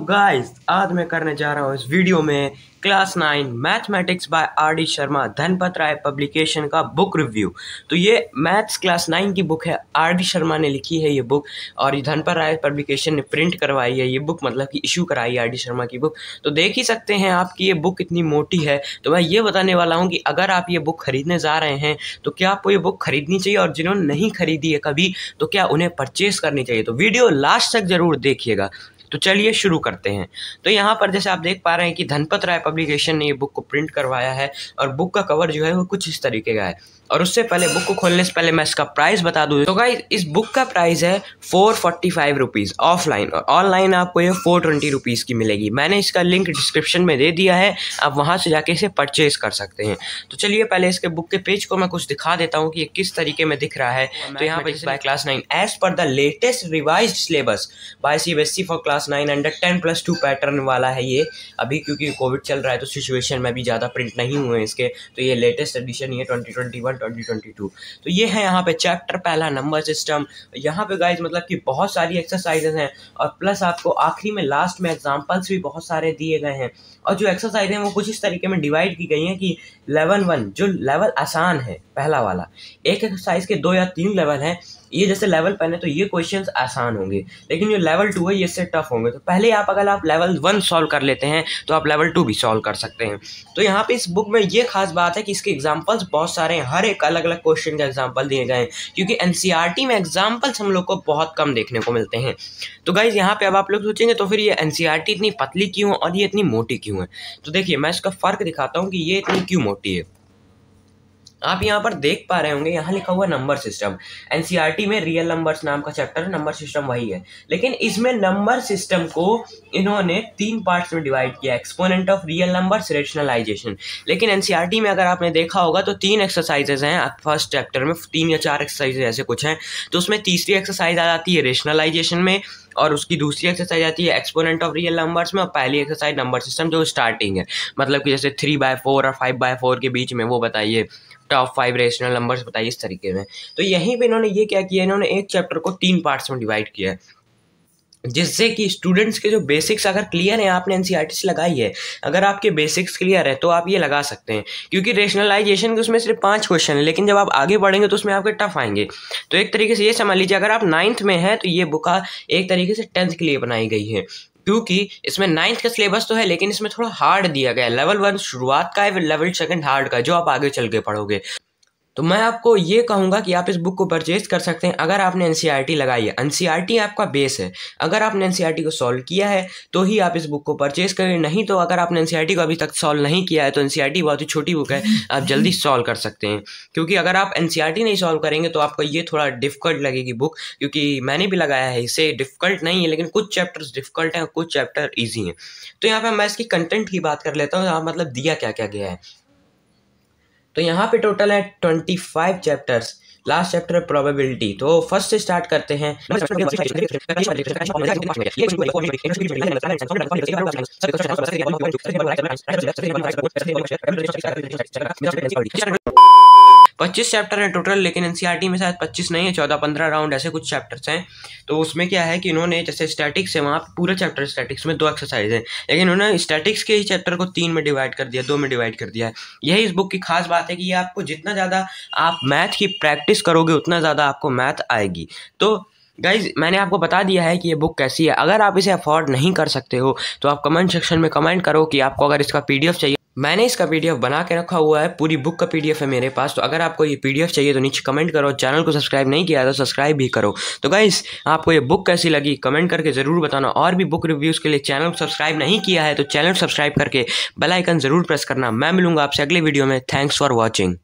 Guys, आज मैं करने जा रहा हूँ इस वीडियो में class 9 mathematics by R D. Sharma Dhanpat Rai publication का बुक रिव्यू। तो ये मैथ्स क्लास 9 की बुक है, आर.डी. शर्मा ने लिखी है ये बुक और ये धनपत राय पब्लिकेशन ने प्रिंट करवाई है ये बुक, मतलब कि इशू कराई है आर.डी. शर्मा की बुक। तो देख ही सकते हैं आपकी ये बुक इतनी मोटी है। तो मैं ये बताने वाला हूँ कि अगर आप ये बुक खरीदने जा रहे हैं तो क्या आपको ये बुक खरीदनी चाहिए, और जिन्होंने नहीं खरीदी है कभी तो क्या उन्हें परचेज करनी चाहिए। तो वीडियो लास्ट तक जरूर देखिएगा। तो चलिए शुरू करते हैं। तो यहाँ पर जैसे आप देख पा रहे हैं कि धनपत राय पब्लिकेशन ने ये बुक को प्रिंट करवाया है और बुक का कवर जो है वो कुछ इस तरीके का है। और उससे पहले बुक को खोलने से पहले मैं इसका प्राइस बता दूँ। तो गाइस, इस बुक का प्राइस है 445 रुपीज़ ऑफलाइन, और ऑनलाइन आपको ये 420 रुपीज़ की मिलेगी। मैंने इसका लिंक डिस्क्रिप्शन में दे दिया है, आप वहाँ से जाके इसे परचेज कर सकते हैं। तो चलिए पहले इसके बुक के पेज को मैं कुछ दिखा देता हूँ कि ये किस तरीके में दिख रहा है। तो यहाँ पर by class 9 as per the latest revised syllabus by CBSE for class 9 under 10+2 pattern वाला है ये अभी, क्योंकि कोविड चल रहा है तो सिचुएशन में भी ज़्यादा प्रिंट नहीं हुए इसके। तो ये लेटेस्ट एडिशन ये 2021-2022। तो ये है यहाँ पे चैप्टर पहला नंबर सिस्टम। यहाँ पे गाइज मतलब कि बहुत सारी एक्सरसाइजेज हैं और प्लस आपको आखिरी में लास्ट में एग्जांपल्स भी बहुत सारे दिए गए हैं। और जो एक्सरसाइज हैं वो कुछ इस तरीके में डिवाइड की गई हैं कि लेवल 1 जो लेवल आसान है पहला वाला, एक एक्सरसाइज के 2 या 3 लेवल हैं। ये जैसे लेवल 1 है तो ये क्वेश्चंस आसान होंगे, लेकिन जो लेवल 2 है ये इससे टफ होंगे। तो पहले अगर आप लेवल 1 सॉल्व कर लेते हैं तो आप लेवल 2 भी सॉल्व कर सकते हैं। तो यहाँ पे इस बुक में ये खास बात है कि इसके एग्जांपल्स बहुत सारे हैं, हर एक अलग अलग क्वेश्चन का एग्जांपल दिए गए हैं, क्योंकि NCERT में एग्जांपल्स हम लोग को बहुत कम देखने को मिलते हैं। तो गाइज यहाँ पे अब आप लोग सोचेंगे तो फिर ये NCERT इतनी पतली क्यों और ये इतनी मोटी क्यों है। तो देखिए मैं इसका फर्क दिखाता हूँ कि ये इतनी क्यों मोटी है। आप यहाँ पर देख पा रहे होंगे, यहाँ लिखा हुआ नंबर सिस्टम। NCERT में रियल नंबर्स नाम का चैप्टर है, नंबर सिस्टम वही है, लेकिन इसमें नंबर सिस्टम को इन्होंने 3 पार्ट्स में डिवाइड किया, exponent of real numbers, rationalisation. लेकिन NCERT में अगर आपने देखा होगा तो 3 एक्सरसाइजेज हैं फर्स्ट चैप्टर में, 3 या 4 एक्सरसाइजेज ऐसे कुछ हैं। तो उसमें तीसरी एक्सरसाइज आ जाती है रेशनलाइजेशन में, और उसकी दूसरी एक्सरसाइज आती है एक्सपोनेंट ऑफ रियल नंबर्स में, और पहली एक्सरसाइज नंबर सिस्टम जो स्टार्टिंग है, मतलब कि जैसे 3/4 और 5/4 के बीच में वो बताइए, टॉप 5 रेशनल नंबर्स बताइए, इस तरीके में। तो यहीं पे इन्होंने ये क्या किया, इन्होंने एक चैप्टर को 3 पार्ट्स में डिवाइड किया है, जिससे कि स्टूडेंट्स के जो बेसिक्स अगर क्लियर है, आपने NCERT से लगाई है, अगर आपके बेसिक्स क्लियर है तो आप ये लगा सकते हैं। क्योंकि रेशनलाइजेशन के उसमें सिर्फ 5 क्वेश्चन है, लेकिन जब आप आगे बढ़ेंगे तो उसमें आपके टफ आएंगे। तो एक तरीके से ये समझ लीजिए, अगर आप 9th में हैं तो ये बुक एक तरीके से 10th के लिए बनाई गई है, क्योंकि इसमें 9th का सिलेबस तो है लेकिन इसमें थोड़ा हार्ड दिया गया है। लेवल 1 शुरुआत का है, लेवल 2 हार्ड का है, जो आप आगे चल के पढ़ोगे। तो मैं आपको ये कहूँगा कि आप इस बुक को परचेज कर सकते हैं अगर आपने NCERT लगाई है। NCERT आपका बेस है, अगर आपने NCERT को सॉल्व किया है तो ही आप इस बुक को परचेज करें, नहीं तो अगर आपने NCERT को अभी तक सॉल्व नहीं किया है तो NCERT बहुत ही छोटी बुक है, आप जल्दी सॉल्व कर सकते हैं। क्योंकि अगर आप NCERT नहीं सॉल्व करेंगे तो आपको ये थोड़ा डिफिकल्ट लगेगी बुक, क्योंकि मैंने भी लगाया है, इसे डिफिकल्ट नहीं है, लेकिन कुछ चैप्टर्स डिफिकल्ट हैं और कुछ चैप्टर ईजी हैं। तो यहाँ पर मैं इसकी कंटेंट की बात कर लेता हूँ, यहाँ मतलब दिया क्या क्या गया है। तो यहाँ पे टोटल है 25 चैप्टर्स, लास्ट चैप्टर है प्रोबेबिलिटी। तो फर्स्ट से स्टार्ट करते हैं। 25 चैप्टर है टोटल, लेकिन NCERT में शायद 25 नहीं है, 14-15 राउंड ऐसे कुछ चैप्टर्स हैं। तो उसमें क्या है कि इन्होंने जैसे स्टैटिक्स है, वहाँ पूरा चैप्टर स्टैटिक्स में 2 एक्सरसाइज है, लेकिन उन्होंने स्टैटिक्स के ही चैप्टर को 3 में डिवाइड कर दिया, 2 में डिवाइड कर दिया है। यही इस बुक की खास बात है कि ये आपको जितना ज़्यादा आप मैथ की प्रैक्टिस करोगे उतना ज़्यादा आपको मैथ आएगी। तो गाइज मैंने आपको बता दिया है कि ये बुक कैसी है। अगर आप इसे अफोर्ड नहीं कर सकते हो तो आप कमेंट सेक्शन में कमेंट करो कि आपको अगर इसका PDF चाहिए। मैंने इसका PDF बना के रखा हुआ है, पूरी बुक का PDF है मेरे पास। तो अगर आपको ये PDF चाहिए तो नीचे कमेंट करो, चैनल को सब्सक्राइब नहीं किया तो सब्सक्राइब भी करो। तो गाइस आपको ये बुक कैसी लगी कमेंट करके ज़रूर बताना, और भी बुक रिव्यूज़ के लिए चैनल को सब्सक्राइब नहीं किया है तो चैनल सब्सक्राइब करके बेल आइकन ज़रूर प्रेस करना। मैं मिलूंगा आपसे अगले वीडियो में। Thanks for watching.